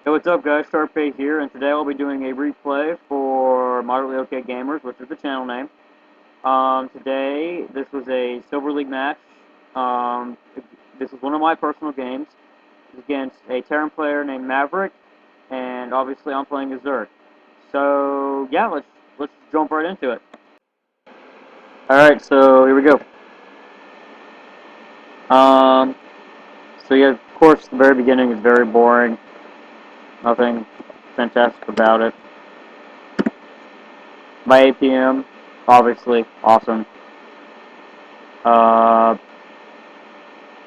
Hey, what's up, guys? Sharkbaitjr here, and today I'll be doing a replay for Moderately OK Gamers, which is the channel name. Today, this was a Silver League match. Um, this is one of my personal games. It's against a Terran player named Maverick, and obviously I'm playing as Zerg. So yeah, let's jump right into it. All right, so here we go. Um, so yeah, of course, the very beginning is very boring. Nothing fantastic about it. My APM, obviously, awesome. Uh,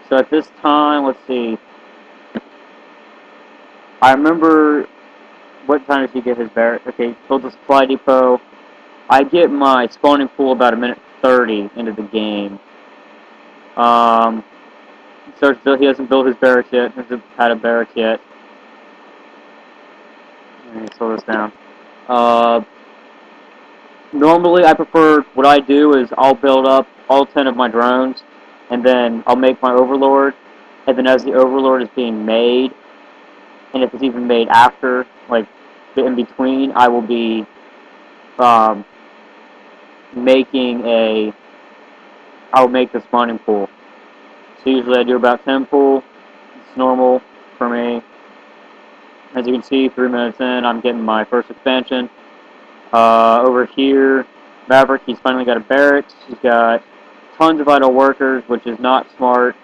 so at this time, let's see. I remember what time does he get his barrack? Okay, build the supply depot. I get my spawning pool about a minute 30 into the game. Starts build. He hasn't built his barracks yet. Hasn't had a barrack yet. Let me slow this down. Uh, Normally, I prefer what I do is I'll build up all 10 of my drones, and then I'll make my overlord. And then as the overlord is being made, and if it's even made after, like in between, I will be um, making a. I'll make the spawning pool. So usually I do about 10 pool. It's normal for me. As you can see, 3 minutes in, I'm getting my first expansion. Over here, Maverick, he's finally got a barracks. He's got tons of idle workers, which is not smart.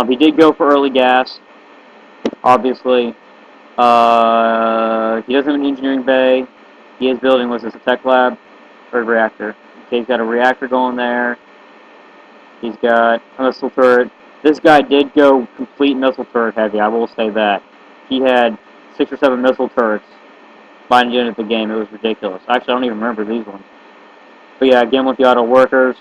He did go for early gas, obviously. He doesn't have an engineering bay. He is building, what's this, a tech lab? Or a reactor. Okay, he's got a reactor going there. He's got a missile turret. This guy did go complete missile turret heavy, I will say that. He had 6 or 7 missile turrets by the end of the game. It was ridiculous. Actually, I don't even remember these ones. But yeah, again with the auto workers.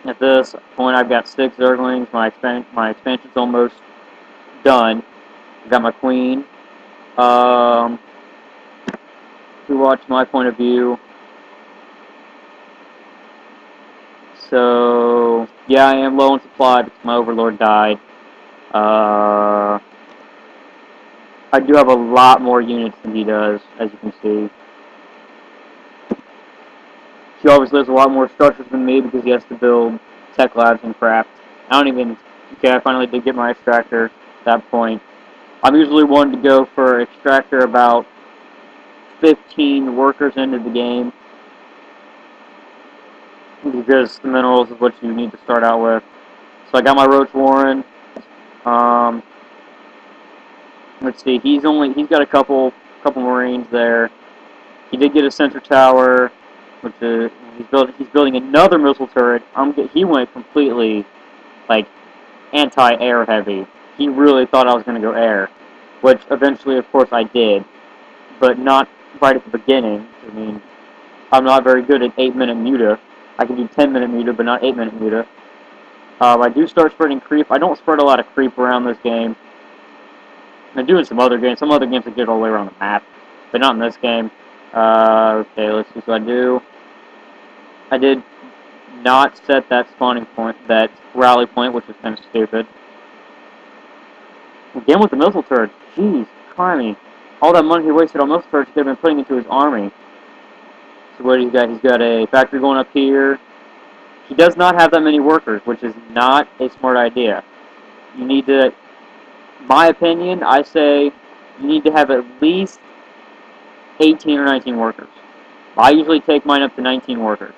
At this point, I've got 6 Zerglings. My expansion's almost done. I've got my queen. To watch my point of view. So, yeah, I am low on supply because my overlord died. I do have a lot more units than he does, as you can see. He obviously has a lot more structures than me because he has to build tech labs and crap. I don't even... Okay, I finally did get my extractor at that point. I'm usually one to go for extractor about 15 workers into the game, because the minerals is what you need to start out with. So I got my Roach Warren. Um, let's see, he's got a couple Marines there. He did get a center tower, which is he's building another missile turret. He went completely like anti-air heavy. He really thought I was going to go air, which eventually, of course, I did, but not right at the beginning. I mean, I'm not very good at 8-minute muta. I can do 10-minute muta, but not 8-minute muta. I do start spreading creep. I don't spread a lot of creep around this game. I do in some other games. Some other games I get all the way around the map, but not in this game. Okay, let's see what I do. I did not set that spawning point, that rally point, which is kind of stupid. Again with the missile turret. Jeez, crimey. All that money he wasted on missile turrets he could have been putting into his army. So what he's got? He's got a factory going up here. He does not have that many workers, which is not a smart idea. You need to, my opinion, I say you need to have at least 18 or 19 workers. I usually take mine up to 19 workers.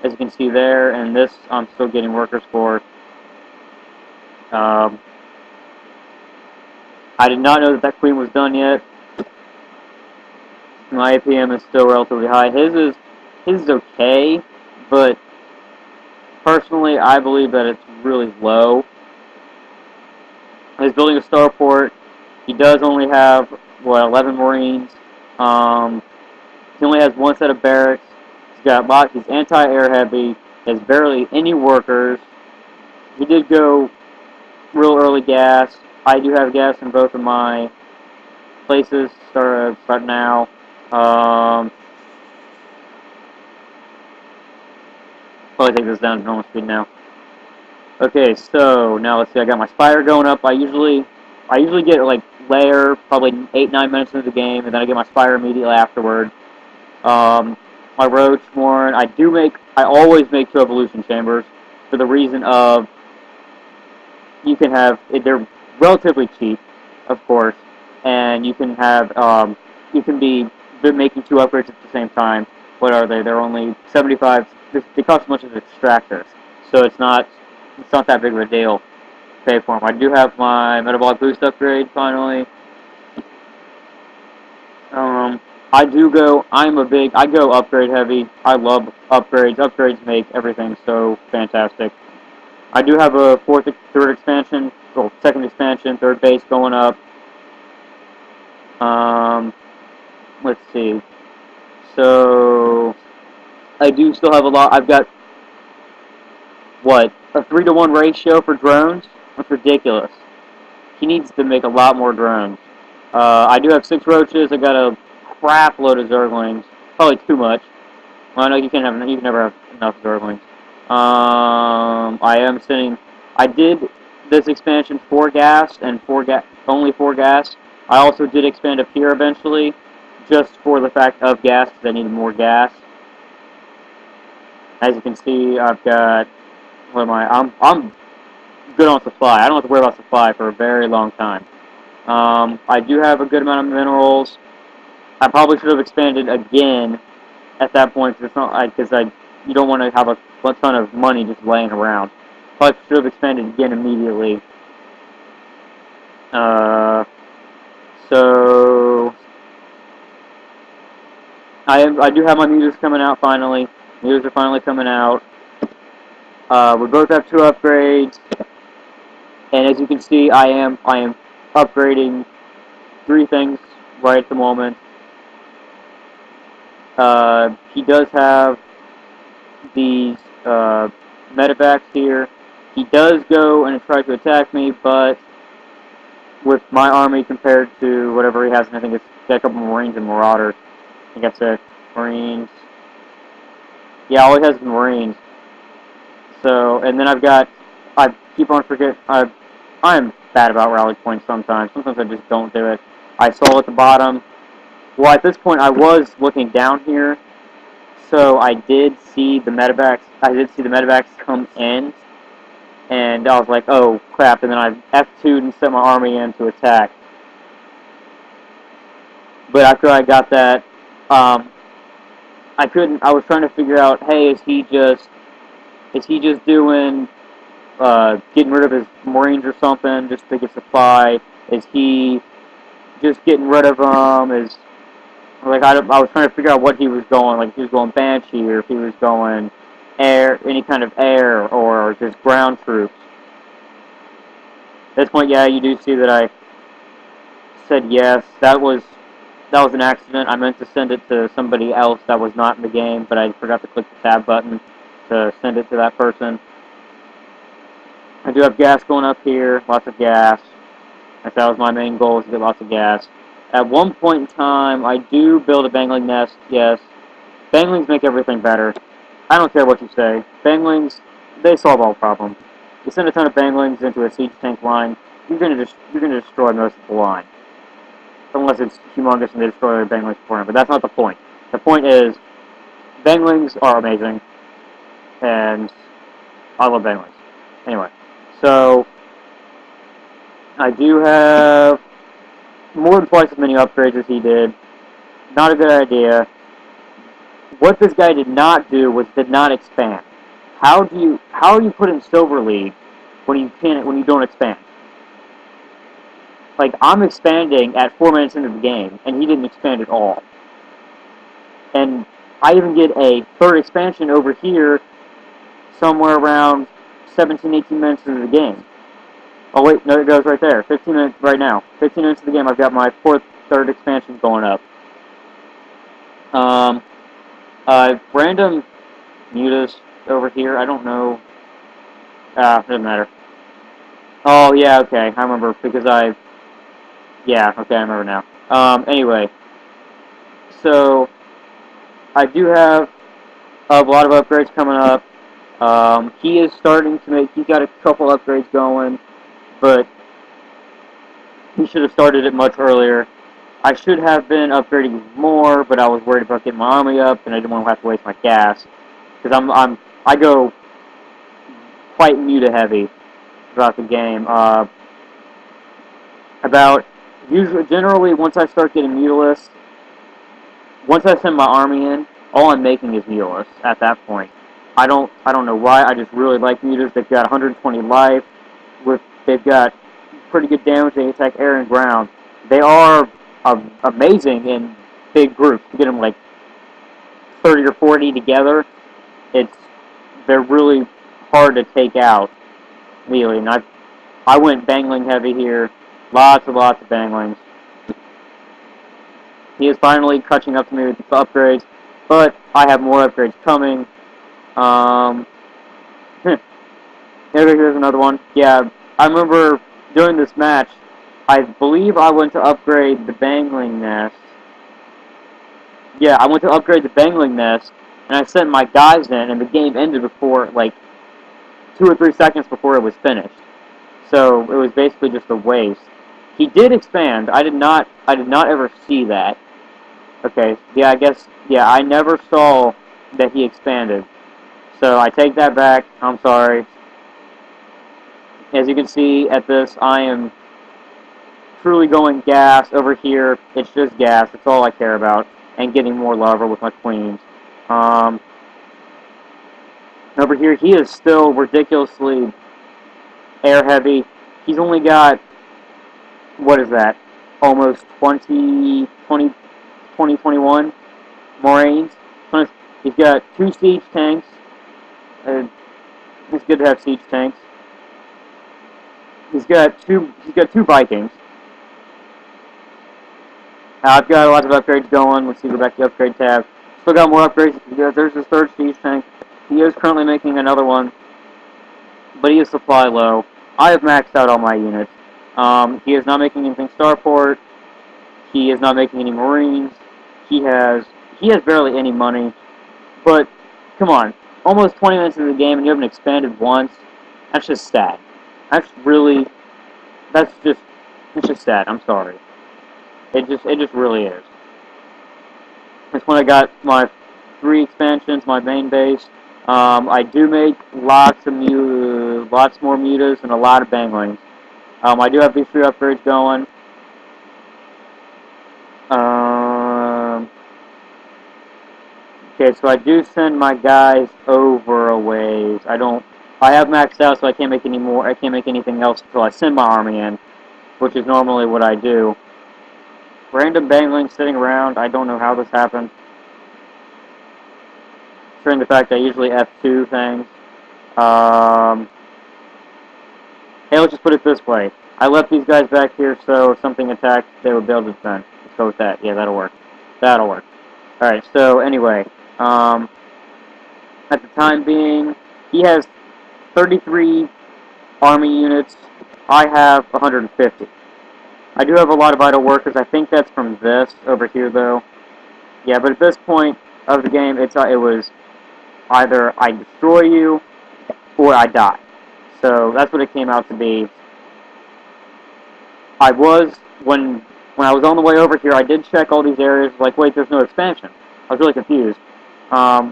As you can see there, and this I'm still getting workers for. Um, I did not know that queen was done yet. My APM is still relatively high. His is okay, but personally I believe that it's really low. He's building a starport. He does only have, what, 11 Marines. He only has 1 set of barracks. He's anti-air heavy. He has barely any workers. He did go real early gas. I do have gas in both of my places. Start now. Probably take this down to normal speed now. Okay, so now let's see. I got my spire going up. I usually I usually get like lair probably 8-9 minutes into the game, and then I get my spire immediately afterward. My roach warren, I always make 2 evolution chambers for the reason of you can have they're relatively cheap, of course, and you can have you can be making 2 upgrades at the same time. What are they? They're only 75. They cost as much as extractors, so it's not that big of a deal to pay for them. I do have my metabolic boost upgrade finally. I go upgrade heavy. I love upgrades. Upgrades make everything so fantastic. I do have a third expansion, well, second expansion, third base going up. Let's see. So, I do still have a lot. I've got, what, a 3-to-1 ratio for drones? That's ridiculous. He needs to make a lot more drones. I do have 6 roaches. I got a crap load of zerglings. Probably too much. Well, no, you can never have enough zerglings. I did this expansion for gas and only for gas. I also did expand up here eventually, just for the fact of gas, because I needed more gas. As you can see, I've got, what am I? I'm good on supply. I don't have to worry about supply for a very long time. I do have a good amount of minerals. I probably should have expanded again at that point, because you don't want to have a ton of money just laying around. Probably should have expanded again immediately. So I do have my meters coming out finally. Meters are finally coming out. We both have 2 upgrades, and as you can see, I am upgrading 3 things right at the moment. He does have these medevacs here. He does go and try to attack me, but with my army compared to whatever he has, and I think it's got a couple Marines and Marauders. I think that's it. Marines. Yeah, all he has is Marines. So, and then I keep on forgetting, I'm bad about rally points sometimes. Sometimes I just don't do it. I saw at the bottom. Well, at this point, I was looking down here, so I did see the medevacs. I did see the medevacs come in, and I was like, oh crap! And then I F2'd and set my army in to attack. But after I got that, I couldn't. I was trying to figure out, hey, is he just doing getting rid of his Marines or something just to get supply? Is he just getting rid of them? I was trying to figure out what he was going, like if he was going Banshee or if he was going air, any kind of air or just ground troops. At this point, yeah, you do see that I said yes. That was an accident. I meant to send it to somebody else that was not in the game, but I forgot to click the tab button to send it to that person. I do have gas going up here, lots of gas. That was my main goal, was to get lots of gas. At one point in time, I do build a bangling nest, yes. Banglings make everything better. I don't care what you say. Banglings, they solve all problems. You send a ton of banglings into a siege tank line, you're gonna destroy most of the line. Unless it's humongous and they destroy the banglings for him, but that's not the point. The point is, banglings are amazing, and I love banglings. Anyway, so I do have more than twice as many upgrades as he did. Not a good idea. What this guy did not do was did not expand. How are you put in Silver League when you don't expand? Like, I'm expanding at 4 minutes into the game, and he didn't expand at all. And I even get a third expansion over here somewhere around 17, 18 minutes into the game. Oh wait, no, it goes right there. 15 minutes right now. 15 minutes of the game, I've got my third expansion going up. Random mutas over here. I don't know. Doesn't matter. Oh yeah, okay. I remember because yeah, okay, I remember now. Anyway, so I do have a lot of upgrades coming up. He is starting to make. He's got a couple upgrades going, but He should have started it much earlier. I should have been upgrading more, but I was worried about getting my army up, and I didn't want to have to waste my gas. Because I go quite muta heavy throughout the game. Generally, once I start getting mutalist, once I send my army in, all I'm making is mutalist at that point. I don't know why. I just really like mutas. They've got 120 life. They've got pretty good damage. They attack air and ground. They are amazing in big groups. You get them like 30 or 40 together. They're really hard to take out, really. And I went bangling heavy here. Lots of banglings. He is finally catching up to me with the upgrades, but I have more upgrades coming. Here's another one. Yeah, I remember during this match, I believe I went to upgrade the bangling nest. Yeah, I went to upgrade the bangling nest, and I sent my guys in, and the game ended before, like, 2 or 3 seconds before it was finished. So it was basically just a waste. He did expand. I did not ever see that. Okay, yeah, I never saw that he expanded. So I take that back. I'm sorry. As you can see at this, I am truly going gas over here. It's just gas. That's all I care about. And getting more lava with my queens. Over here, he is still ridiculously air heavy. He's only got, what is that? Almost 21 Marines. He's got 2 siege tanks. It's good to have siege tanks. He's got two Vikings. I've got lots of upgrades going. Let's see, go back to the upgrade tab. Still got more upgrades. There's his 3rd siege tank. He is currently making another one, but he is supply low. I have maxed out all my units. He is not making anything starport. He is not making any Marines. He has barely any money. But come on, almost 20 minutes into the game and you haven't expanded once. That's just sad. It's just sad. I'm sorry. It just really is. That's when I got my 3 expansions, my main base. I do make lots more mutas and a lot of banglings. I do have these 3 upgrades going. Okay, so I do send my guys over a ways. I have maxed out, so I can't make any more. I can't make anything else until I send my army in, which is normally what I do. Random bangling sitting around. I don't know how this happened. Considering the fact I usually F2 things. Hey, let's just put it this way. I left these guys back here so if something attacked, they would be able to defend. Let's go with that. Yeah, that'll work. That'll work. Alright, so anyway, at the time being, he has 33 army units. I have 150. I do have a lot of idle workers. I think that's from this over here, though. Yeah, but at this point of the game, it was either I destroy you or I die. So that's what it came out to be. When I was on the way over here, I did check all these areas, like, wait, there's no expansion. I was really confused. My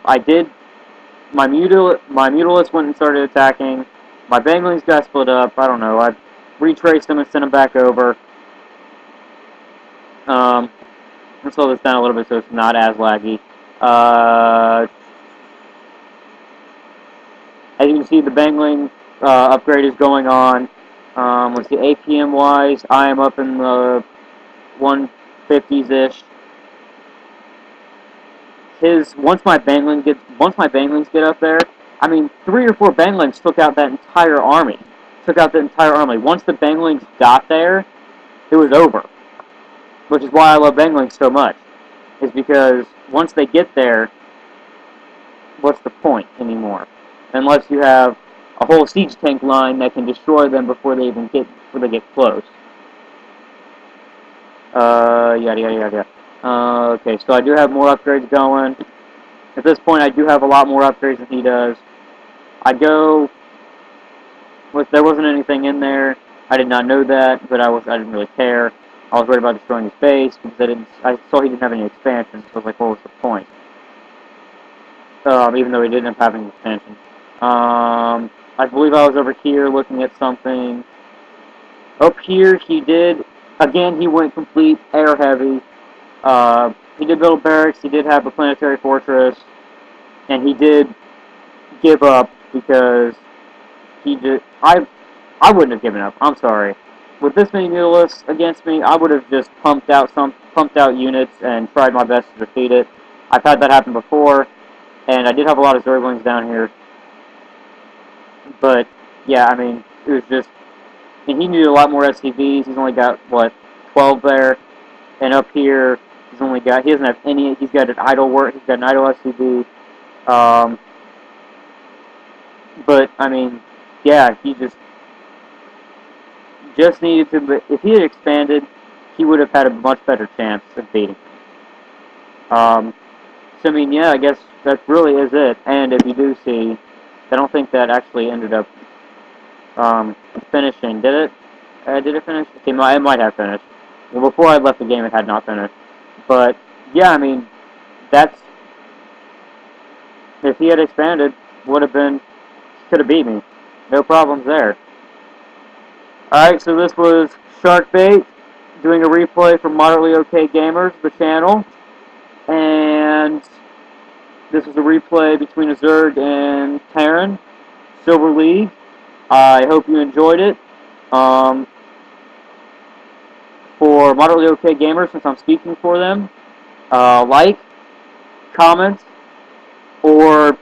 Mutalists went and started attacking. My Banglings got split up. I don't know. I retraced them and sent them back over. Let's slow this down a little bit so it's not as laggy. As you can see, the Bangling upgrade is going on. Let's see, APM wise, I am up in the 150s-ish. Once my Banglings get up there, I mean, 3 or 4 Banglings took out that entire army. Once the Banglings got there, it was over. Which is why I love Banglings so much. Is because once they get there, what's the point anymore? Unless you have a whole siege tank line that can destroy them before they get close. Yada yada yada. Okay, so I do have more upgrades going. At this point, I do have a lot more upgrades than he does. There wasn't anything in there. I did not know that, but I didn't really care. I was worried about destroying his base because I saw he didn't have any expansions. So I was like, what was the point? Even though he didn't have any expansions. I believe I was over here looking at something. Up here, he did. Again, he went complete air heavy. He did build barracks. He did have a planetary fortress, and he did give up because he did. I wouldn't have given up. I'm sorry. With this many mutalisks against me, I would have just pumped out units and tried my best to defeat it. I've had that happen before, and I did have a lot of Zerglings down here. But yeah, I mean, it was just, and he needed a lot more SCVs. He's only got what 12 there, and up here he doesn't have any. He's got an idle work. He's got an idle SCV. But I mean, yeah, he just needed to. If he had expanded, he would have had a much better chance of beating me. So I mean, yeah, I guess that really is it. And if you do see, I don't think that actually ended up finishing. Did it? Did it finish? Okay, it might have finished. Well, before I left the game, it had not finished. But yeah, I mean, that's if he had expanded, would have been could have beat me. No problems there. Alright, so this was Sharkbait doing a replay from Moderately OK Gamers, the channel. And this was a replay between a Zerg and Terran, Silver League. I hope you enjoyed it. For Moderately OK Gamers, since I'm speaking for them, like, comment, or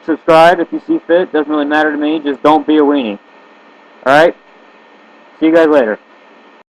subscribe if you see fit. Doesn't really matter to me. Just don't be a weenie. Alright? See you guys later.